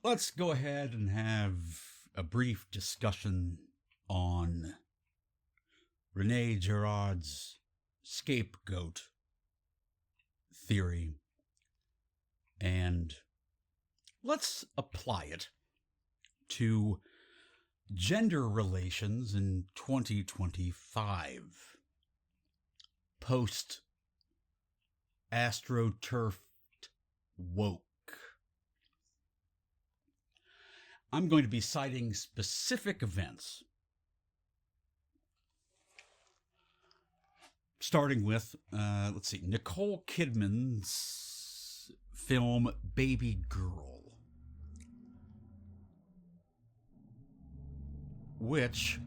let's go ahead and have a brief discussion on Rene Girard's scapegoat theory, and let's apply it to gender relations in 2025, post astroturfed woke. I'm going to be citing specific events, starting with, Nicole Kidman's film Baby Girl, which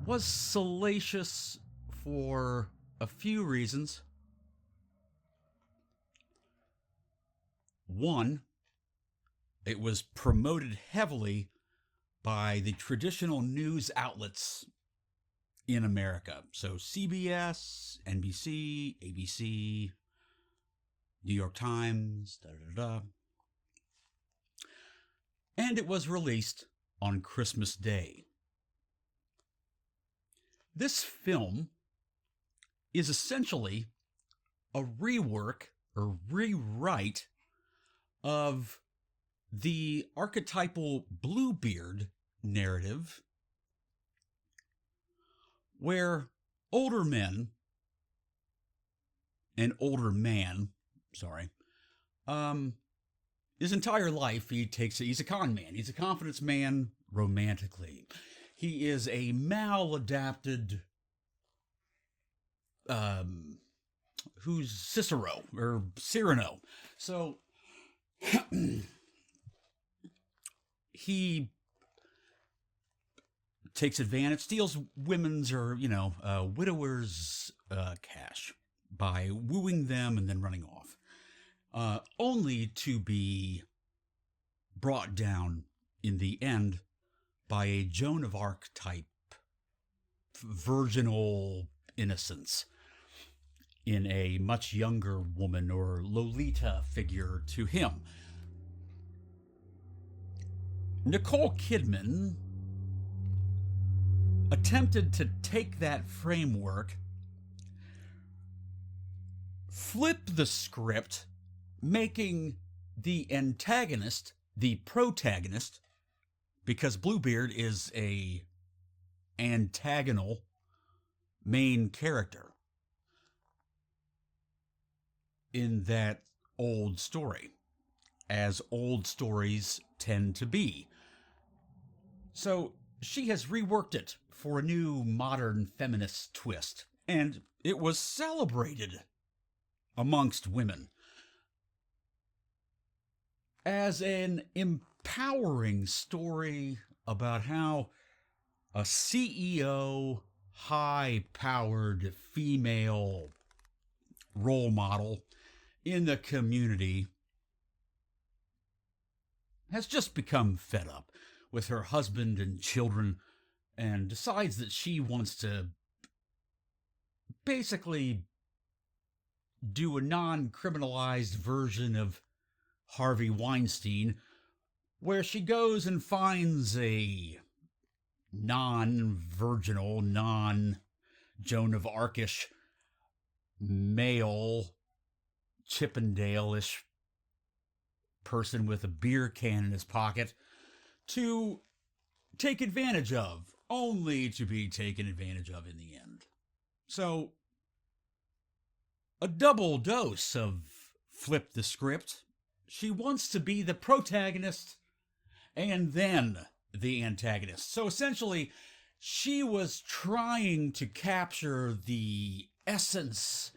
was salacious for a few reasons. One, it was promoted heavily by the traditional news outlets in America. So CBS, NBC, ABC, New York Times, And it was released on Christmas Day. This film is essentially a rework or rewrite of the archetypal Bluebeard narrative, where older men, an older man, his entire life he's a con man. He's a confidence man romantically. He is a maladapted, who's Cicero or Cyrano. So he takes advantage, steals women's or, widowers' cash by wooing them and then running off, only to be brought down in the end by a Joan of Arc type virginal innocence in a much younger woman or Lolita figure to him. Nicole Kidman attempted to take that framework, flip the script, making the antagonist the protagonist, because Bluebeard is a antagonal main character in that old story, as old stories tend to be. So she has reworked it for a new modern feminist twist, and it was celebrated amongst women as an empowering story about how a CEO, high-powered female role model in the community has just become fed up with her husband and children and decides that she wants to basically do a non-criminalized version of Harvey Weinstein, where she goes and finds a non-virginal, non-Joan of Arc-ish male Chippendale-ish person with a beer can in his pocket to take advantage of, only to be taken advantage of in the end. So, a double dose of flip the script. She wants to be the protagonist and then the antagonist. So essentially, she was trying to capture the essence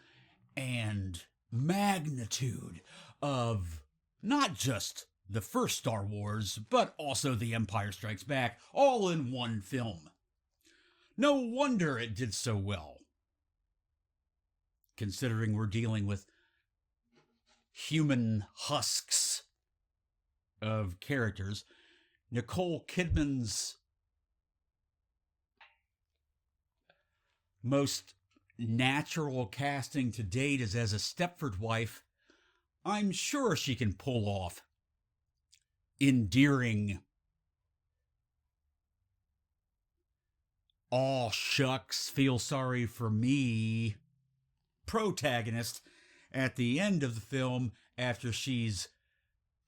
and magnitude of not just the first Star Wars, but also The Empire Strikes Back, all in one film. No wonder it did so well, considering we're dealing with human husks of characters. Nicole Kidman's most natural casting to date is as a Stepford wife. I'm sure she can pull off endearing, aw shucks, feel sorry for me protagonist at the end of the film after she's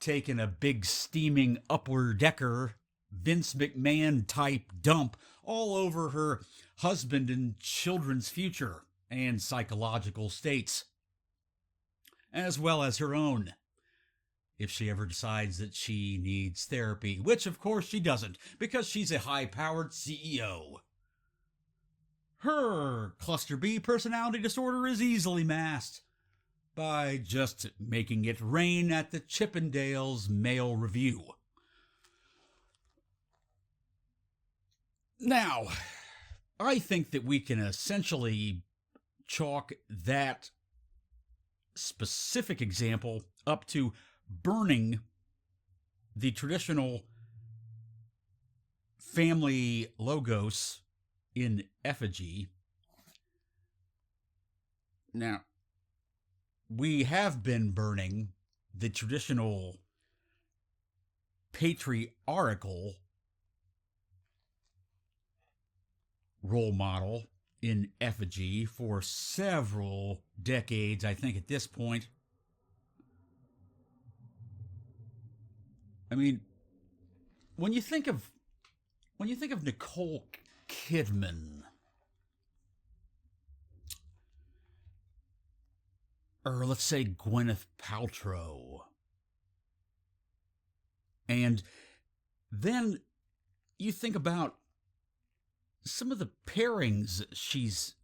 taken a big steaming upper decker Vince McMahon type dump all over her husband and children's future and psychological states, as well as her own, if she ever decides that she needs therapy, which of course she doesn't, because she's a high-powered CEO. Her cluster B personality disorder is easily masked by just making it rain at the Chippendales Mail Review. Now, I think that we can essentially chalk that specific example up to burning the traditional family logos in effigy. Now, we have been burning the traditional patriarchal role model in effigy for several decades, I think, at this point. I mean, when you think of Nicole Kidman, or let's say Gwyneth Paltrow, and then you think about some of the pairings she's,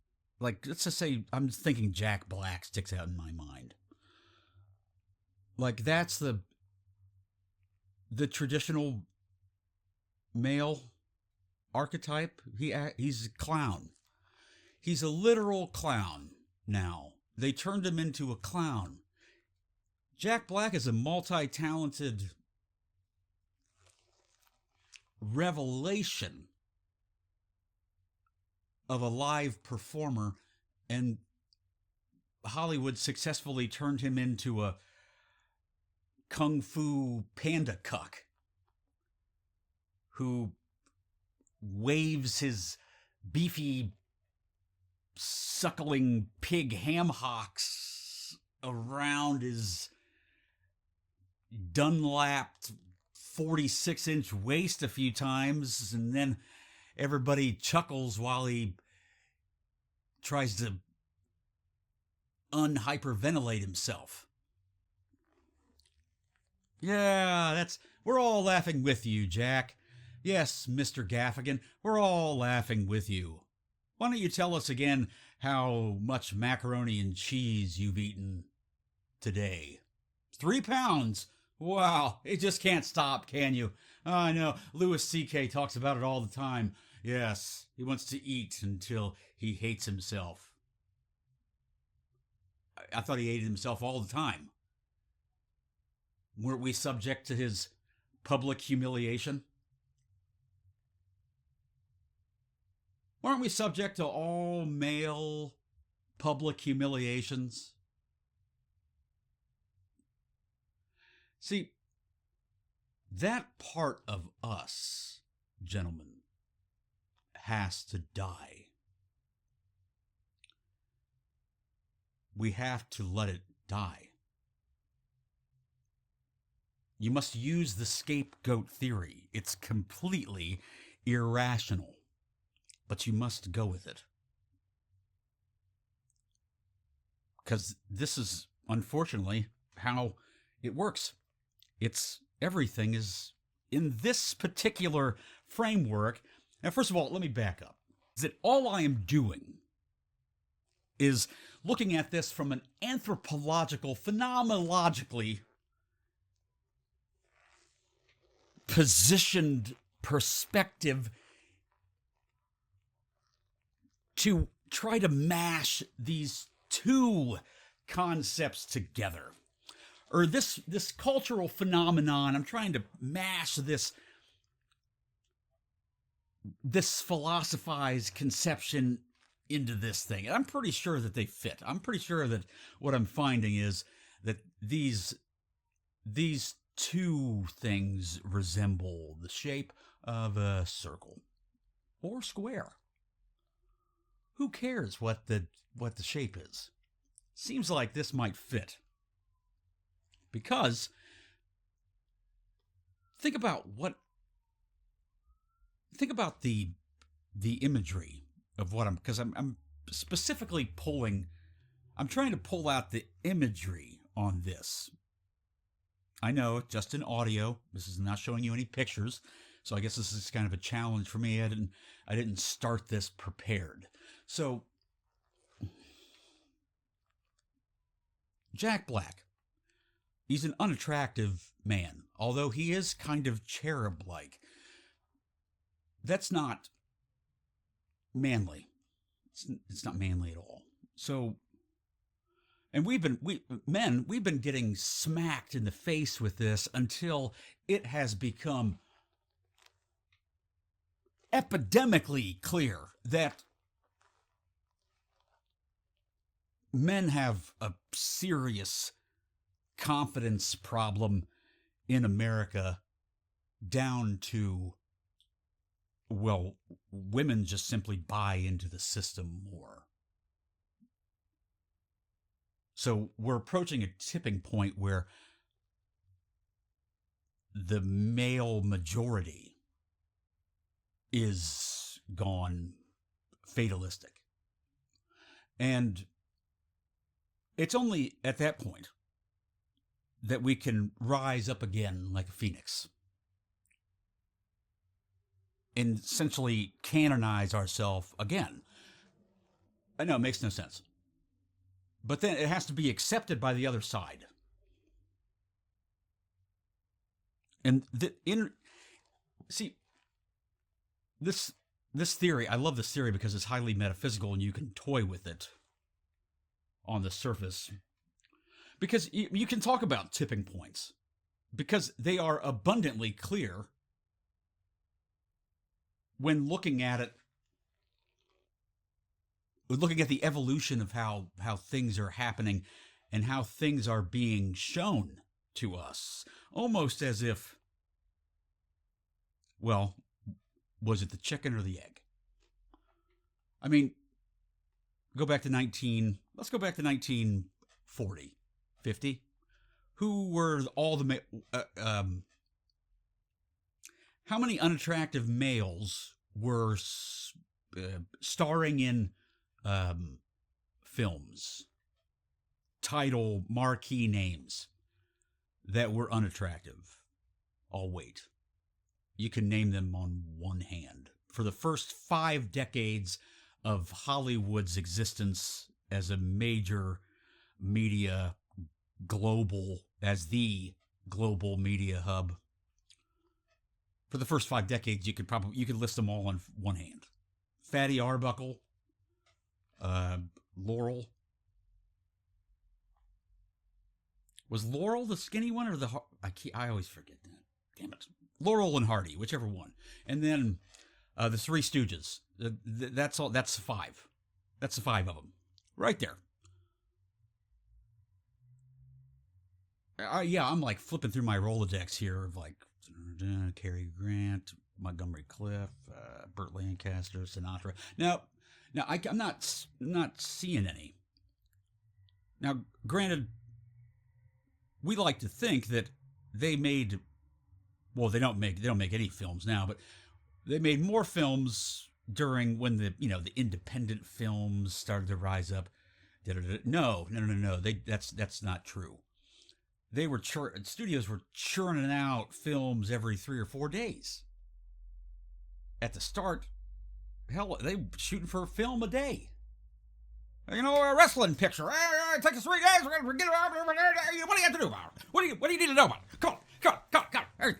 like, let's just say, I'm thinking Jack Black sticks out in my mind. Like, that's the traditional male archetype. He's a clown. He's a literal clown now. They turned him into a clown. Jack Black is a multi-talented revelation of a live performer, and Hollywood successfully turned him into a kung fu panda cuck who waves his beefy suckling pig ham hocks around his Dunlapped 46-inch waist a few times, and then everybody chuckles while he tries to unhyperventilate himself. Yeah, we're all laughing with you, Jack. Yes, Mr. Gaffigan, we're all laughing with you. Why don't you tell us again how much macaroni and cheese you've eaten today? 3 pounds. Wow, it just can't stop, can you? Oh, I know, Louis C.K. talks about it all the time. Yes, he wants to eat until he hates himself. I thought he hated himself all the time. Weren't we subject to his public humiliation? Weren't we subject to all male public humiliations? See, that part of us, gentlemen, has to die. We have to let it die. You must use the scapegoat theory. It's completely irrational, but you must go with it. Because this is, unfortunately, how it works. Everything is in this particular framework. Now, first of all, let me back up. Is that all I am doing is looking at this from an anthropological, phenomenologically positioned perspective to try to mash these two concepts together. Or this cultural phenomenon, I'm trying to mash this philosophized conception into this thing. And I'm pretty sure that they fit. I'm pretty sure that what I'm finding is that these two things resemble the shape of a circle or square. Who cares what the shape is? Seems like this might fit. Because think about the imagery of what I'm specifically I'm trying to pull out the imagery on this. I know, just in audio. This is not showing you any pictures, so I guess this is kind of a challenge for me. I didn't start this prepared. So, Jack Black, he's an unattractive man, although he is kind of cherub-like. That's not manly. It's not manly at all. So, and we've been getting smacked in the face with this until it has become epidemically clear that men have a serious confidence problem in America, down to, well, women just simply buy into the system more. So we're approaching a tipping point where the male majority is gone fatalistic. And it's only at that point that we can rise up again like a phoenix and essentially canonize ourselves again. I know it makes no sense. But then it has to be accepted by the other side. And this theory, I love this theory because it's highly metaphysical and you can toy with it on the surface. Because you can talk about tipping points, because they are abundantly clear when looking at it, looking at the evolution of how things are happening and how things are being shown to us. Almost as if, well, was it the chicken or the egg? I mean, let's go back to 1940, 50. Who were all the, how many unattractive males were starring in films, title, marquee names that were unattractive? I'll wait. You can name them on one hand. For the first 5 decades of Hollywood's existence as a major media as the global media hub, for the first 5 decades, you could list them all on one hand. Fatty Arbuckle, Laurel. Was Laurel the skinny one or I always forget that. Damn it. Laurel and Hardy, whichever one. And then the Three Stooges. That's all. That's 5. That's the 5 of them. Right there. Yeah, I'm like flipping through my Rolodex here of like Cary Grant, Montgomery Clift, Burt Lancaster, Sinatra. Now I'm not seeing any. Now, granted, we like to think that they made, well, they don't make any films now, but they made more films during when the independent films started to rise up. No. That's not true. Studios were churning out films every 3 or 4 days. At the start, hell, they were shooting for a film a day. A wrestling picture. It takes us 3 days. We're gonna get it out. What do you have to do about it? What do you need to know about it? Come on.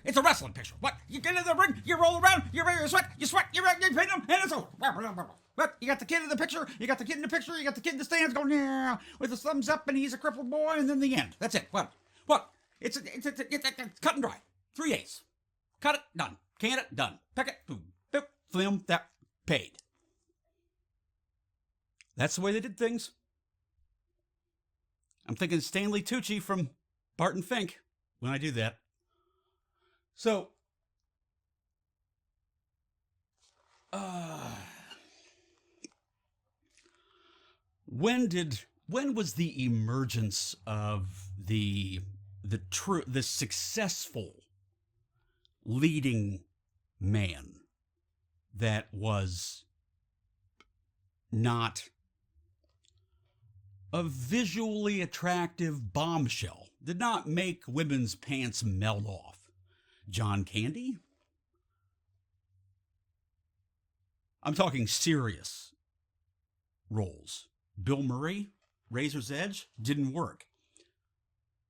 It's a wrestling picture. What? You get in the ring, you roll around, you sweat, you paint them, and it's over. But you got the kid in the picture, you got the kid in the stands going, yeah, with his thumbs up, and he's a crippled boy, and then the end. That's it. What? It's cut and dry. 3 days. Cut it, done. Can it, done. Pick it, boom. Film, that, paid. That's the way they did things. I'm thinking Stanley Tucci from Barton Fink when I do that. So, uh, when was the emergence of the successful leading man that was not a visually attractive bombshell, did not make women's pants melt off? John Candy? I'm talking serious roles. Bill Murray, Razor's Edge, didn't work.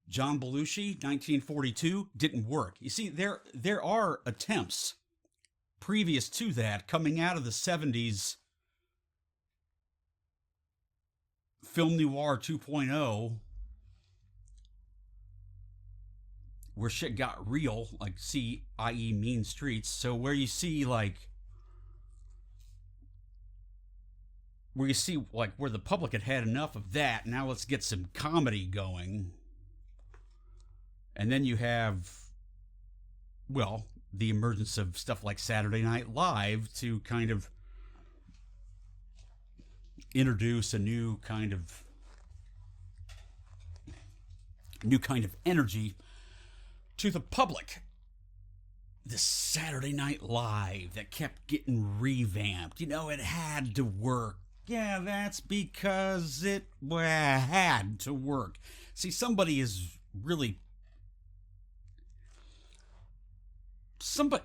John Belushi, 1942, didn't work. You see, there are attempts previous to that coming out of the 70s film noir 2.0, where shit got real, like i.e. Mean Streets. So where you see like where the public had enough of that, now let's get some comedy going. And then you have, well, the emergence of stuff like Saturday Night Live to kind of introduce a new kind of energy to the public. This Saturday Night Live that kept getting revamped. You know, it had to work. Yeah, that's because it had to work. See, somebody is really...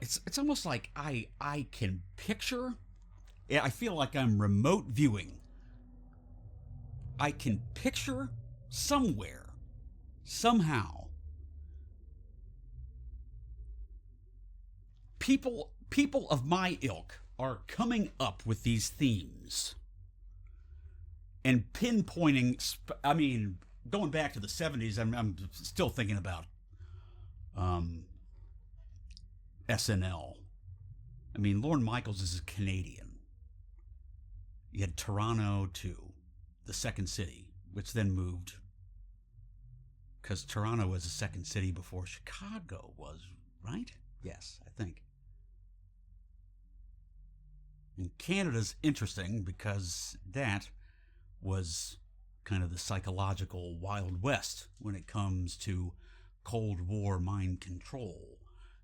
It's almost like I can picture... Yeah, I feel like I'm remote viewing. I can picture somewhere, somehow, people of my ilk are coming up with these themes and pinpointing. I mean, going back to the 70s, I'm still thinking about SNL. I mean, Lorne Michaels is a Canadian. You had Toronto too, the second city, which then moved, because Toronto was the second city before Chicago was, right? Yes, I think. And Canada's interesting because that was kind of the psychological Wild West when it comes to Cold War mind control.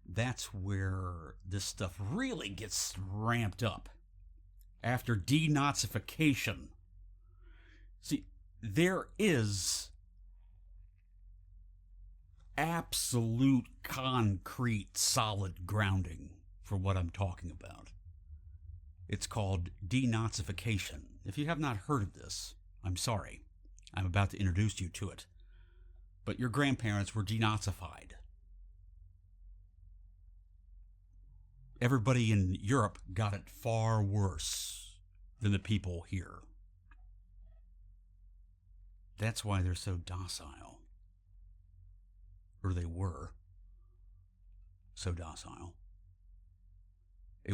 That's where this stuff really gets ramped up. After denazification. See, there is absolute concrete solid grounding for what I'm talking about. It's called denazification. If you have not heard of this, I'm sorry. I'm about to introduce you to it. But your grandparents were denazified. Everybody in Europe got it far worse than the people here. That's why they're so docile. Or they were so docile. They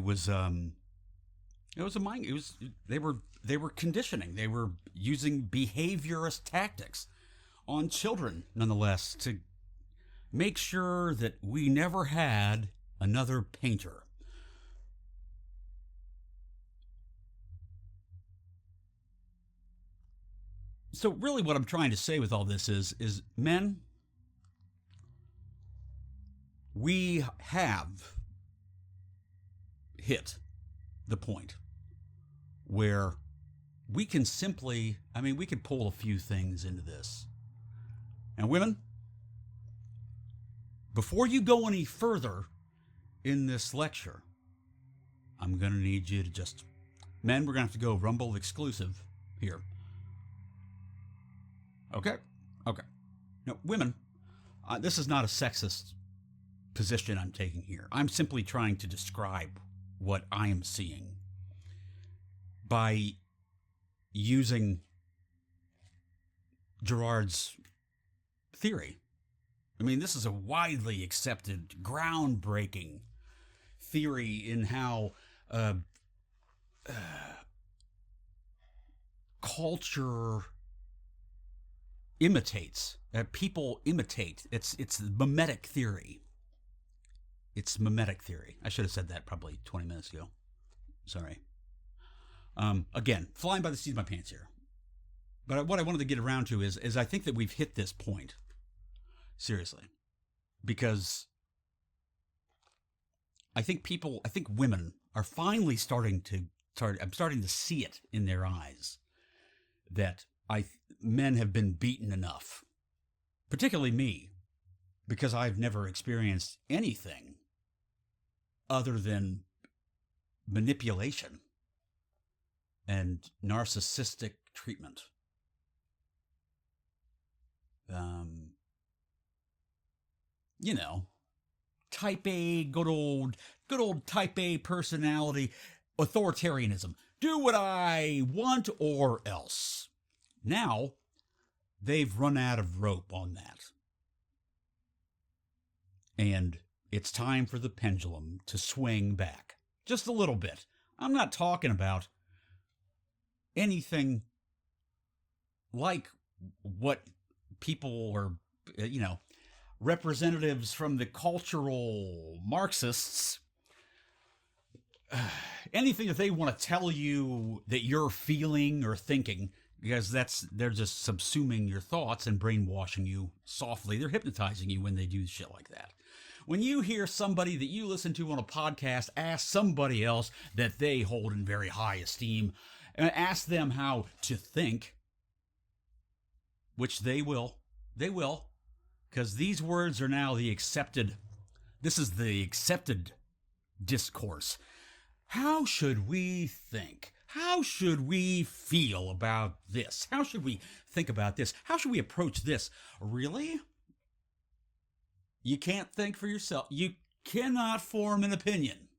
were conditioning. They were using behaviorist tactics on children, nonetheless, to make sure that we never had another painter. So really what I'm trying to say with all this is men, we have hit the point where we can simply, we can pull a few things into this. And women, before you go any further in this lecture, I'm going to need you to just, men, we're going to have to go Rumble exclusive here. Okay. Now, women, this is not a sexist position I'm taking here. I'm simply trying to describe what I am seeing by using Gerard's theory. This is a widely accepted, groundbreaking theory in how culture imitates. People imitate. It's the Memetic theory. It's Memetic theory. I should have said that probably 20 minutes ago. Sorry. Again, flying by the seat of my pants here. But what I wanted to get around to is I think that we've hit this point. Seriously. Because I think women are finally I'm starting to see it in their eyes that men have been beaten enough. Particularly me. Because I've never experienced anything other than manipulation and narcissistic treatment. Type A, good old type A personality, authoritarianism. Do what I want or else. Now, they've run out of rope on that. And it's time for the pendulum to swing back. Just a little bit. I'm not talking about anything like what people or, representatives from the cultural Marxists, anything that they want to tell you that you're feeling or thinking, because they're just subsuming your thoughts and brainwashing you softly. They're hypnotizing you when they do shit like that. When you hear somebody that you listen to on a podcast ask somebody else that they hold in very high esteem, and ask them how to think, which they will, because these words are now this is the accepted discourse. How should we think? How should we feel about this? How should we think about this? How should we approach this? Really? You can't think for yourself. You cannot form an opinion.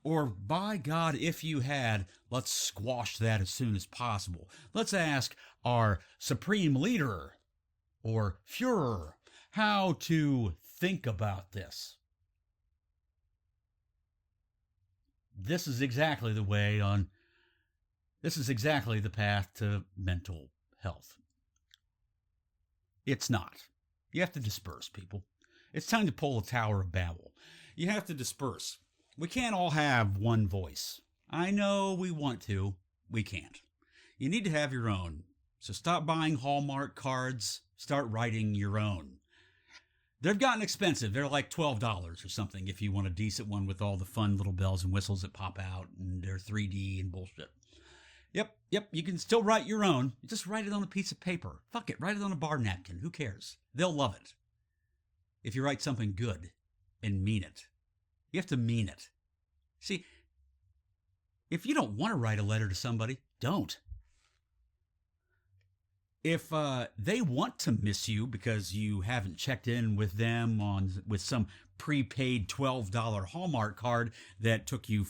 Or, by God, if you had, let's squash that as soon as possible. Let's ask our supreme leader or Führer how to think about this. This is exactly the path to mental health. It's not. You have to disperse, people. It's time to pull a Tower of Babel. You have to disperse. We can't all have one voice. I know we want to. We can't. You need to have your own. So stop buying Hallmark cards. Start writing your own. They've gotten expensive. They're like $12 or something if you want a decent one with all the fun little bells and whistles that pop out and they're 3D and bullshit. Yep. You can still write your own. Just write it on a piece of paper. Fuck it. Write it on a bar napkin. Who cares? They'll love it. If you write something good and mean it. You have to mean it. See, if you don't want to write a letter to somebody, don't. If they want to miss you because you haven't checked in with them with some prepaid $12 Hallmark card that took you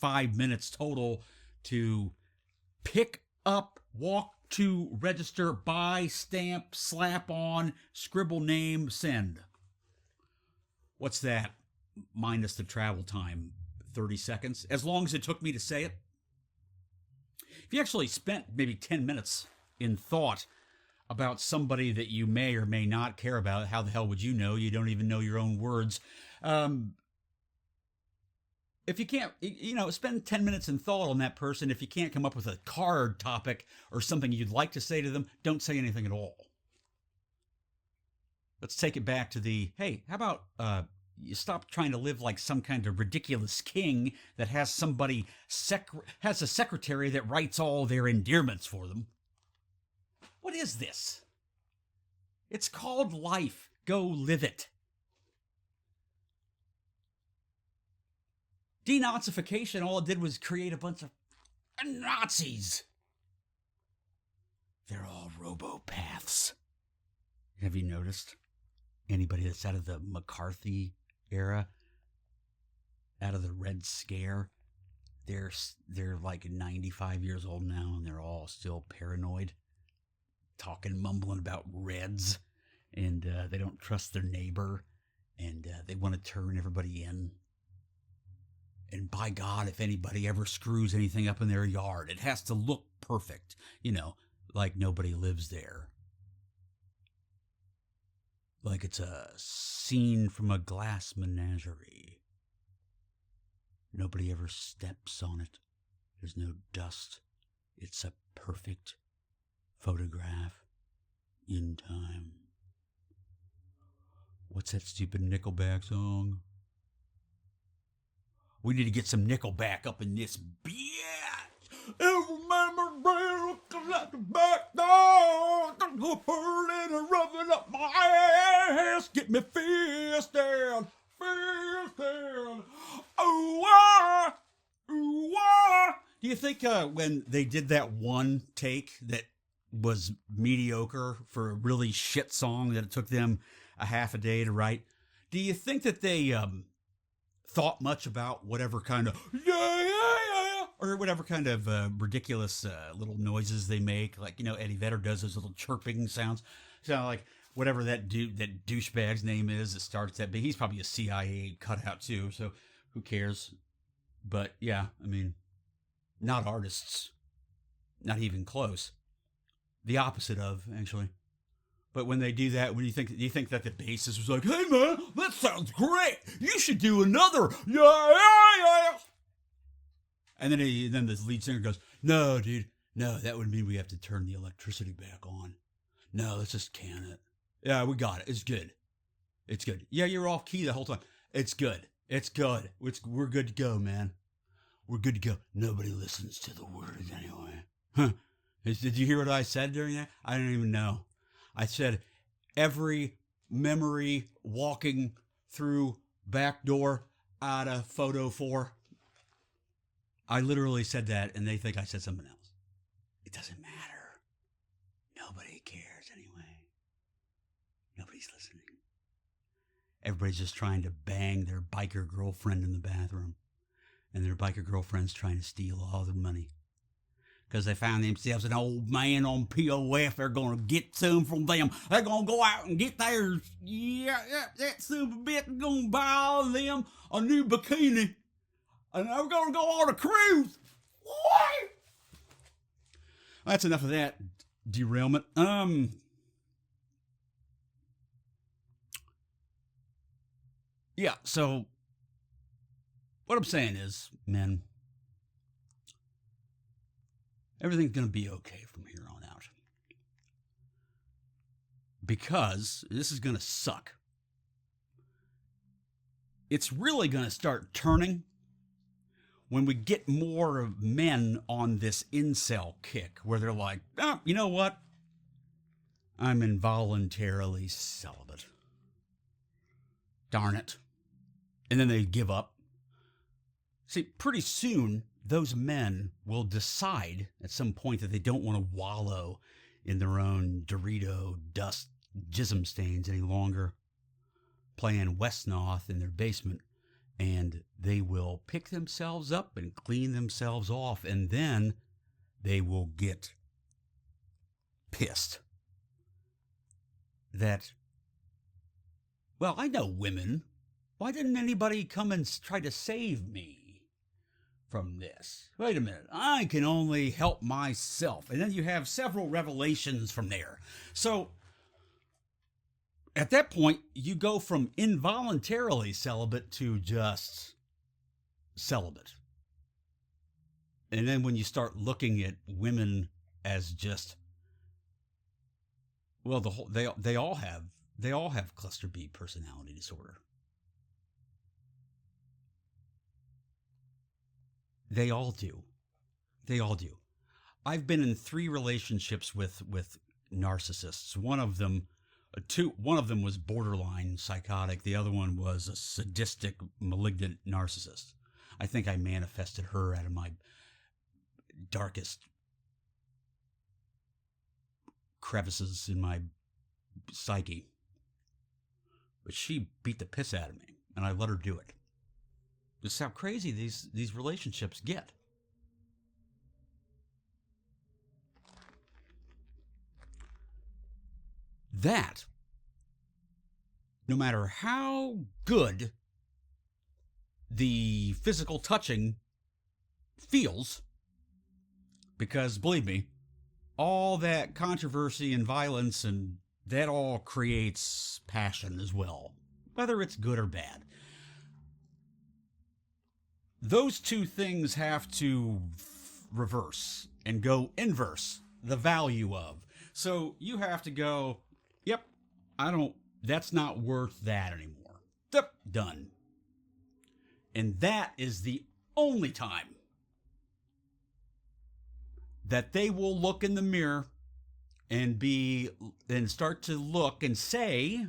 5 minutes total to pick up, walk to, register, buy, stamp, slap on, scribble name, send. What's that? Minus the travel time, 30 seconds, as long as it took me to say it. If you actually spent maybe 10 minutes in thought about somebody that you may or may not care about, how the hell would you know? You don't even know your own words. If you can't, spend 10 minutes in thought on that person. If you can't come up with a card topic or something you'd like to say to them, don't say anything at all. Let's take it back to hey, how about you stop trying to live like some kind of ridiculous king that has has a secretary that writes all their endearments for them. What is this? It's called life. Go live it. Denazification, all it did was create a bunch of Nazis. They're all robopaths. Have you noticed? Anybody that's out of the McCarthy era, out of the Red Scare, they're like 95 years old now, and they're all still paranoid, mumbling about Reds, and they don't trust their neighbor, and they want to turn everybody in. And by God, if anybody ever screws anything up in their yard, it has to look perfect, like nobody lives there. like it's a scene from a glass menagerie. Nobody ever steps on it. There's no dust. It's a perfect photograph in time. What's that stupid Nickelback song? We need to get some Nickelback up in this bitch. And remember, looking at the back door, hurling and rubbing up my ass, get me fisted. Oh, do you think when they did that one take that was mediocre for a really shit song that it took them a half a day to write, do you think that they thought much about whatever kind of or whatever kind of ridiculous little noises they make? Like, you know, Eddie Vedder does those little chirping sounds. Sound like whatever that douchebag's name is that starts that big. He's probably a CIA cutout too, so who cares? But yeah, I mean, not artists. Not even close. The opposite of, actually. But when they do that, do you think that the bassist was like, "Hey man, that sounds great. You should do another." Yeah. And then the lead singer goes, "No, dude, no, that would mean we have to turn the electricity back on. No, let's just can it. Yeah, we got it. It's good. It's good. Yeah, you're off key the whole time. It's good. It's good. We're good to go, man. We're good to go. Nobody listens to the words anyway." Huh. Did you hear what I said during that? I don't even know. I said every memory walking through back door out of photo 4. I literally said that, and they think I said something else. It doesn't matter. Nobody cares anyway. Nobody's listening. Everybody's just trying to bang their biker girlfriend in the bathroom. And their biker girlfriend's trying to steal all their money. Because they found themselves an old man on POF. They're going to get some from them. They're going to go out and get theirs. Yeah, that son of a bitch going to buy all of them a new bikini. And they're going to go on a cruise. What? That's enough of that derailment. Yeah, so what I'm saying is, men, everything's going to be okay from here on out. Because this is going to suck. It's really going to start turning when we get more of men on this incel kick, where they're like, "Oh, you know what? I'm involuntarily celibate. Darn it." And then they give up. See, pretty soon, those men will decide at some point that they don't want to wallow in their own Dorito dust jism stains any longer, playing Westnoth in their basement, and they will pick themselves up and clean themselves off, and then they will get pissed that, well, I know women. Why didn't anybody come and try to save me from this? Wait a minute. I can only help myself. And then you have several revelations from there. So at that point, you go from involuntarily celibate to just celibate. And then when you start looking at women as just, well, they all have cluster B personality disorder. They all do. They all do. I've been in 3 relationships with narcissists. One of them was borderline psychotic. The other one was a sadistic, malignant narcissist. I think I manifested her out of my darkest crevices in my psyche. But she beat the piss out of me, and I let her do it. This is how crazy these relationships get. That, no matter how good the physical touching feels, because believe me, all that controversy and violence and that all creates passion as well, whether it's good or bad. Those two things have to reverse and go inverse the value of. So you have to go, yep, that's not worth that anymore. Yep, done. And that is the only time that they will look in the mirror and start to look and say,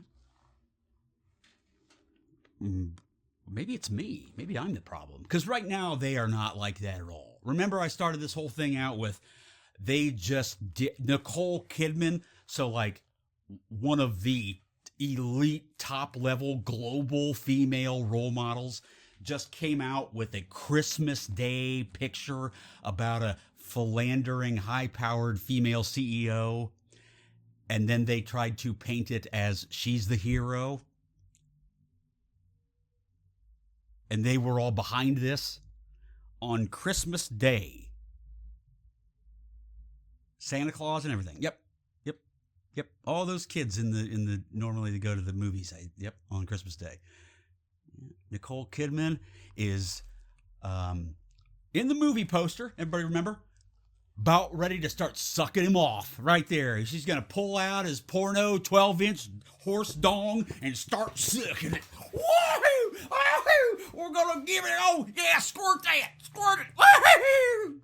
maybe it's me. Maybe I'm the problem. Because right now they are not like that at all. Remember, I started this whole thing out with they just did Nicole Kidman. So like one of the elite top level global female role models just came out with a Christmas Day picture about a philandering, high-powered female CEO, and then they tried to paint it as she's the hero. And they were all behind this on Christmas Day. Santa Claus and everything. Yep. All those kids in the normally they go to the movies. Yep, on Christmas Day. Nicole Kidman is in the movie poster. Everybody remember? About ready to start sucking him off right there. She's going to pull out his porno 12-inch horse dong and start sucking it. Woohoo! Woohoo! We're going to give it, oh, yeah, squirt that. Squirt it. Woohoo!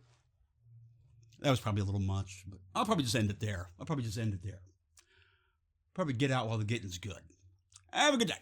That was probably a little much, but I'll probably just end it there. Probably get out while the getting's good. Have a good day.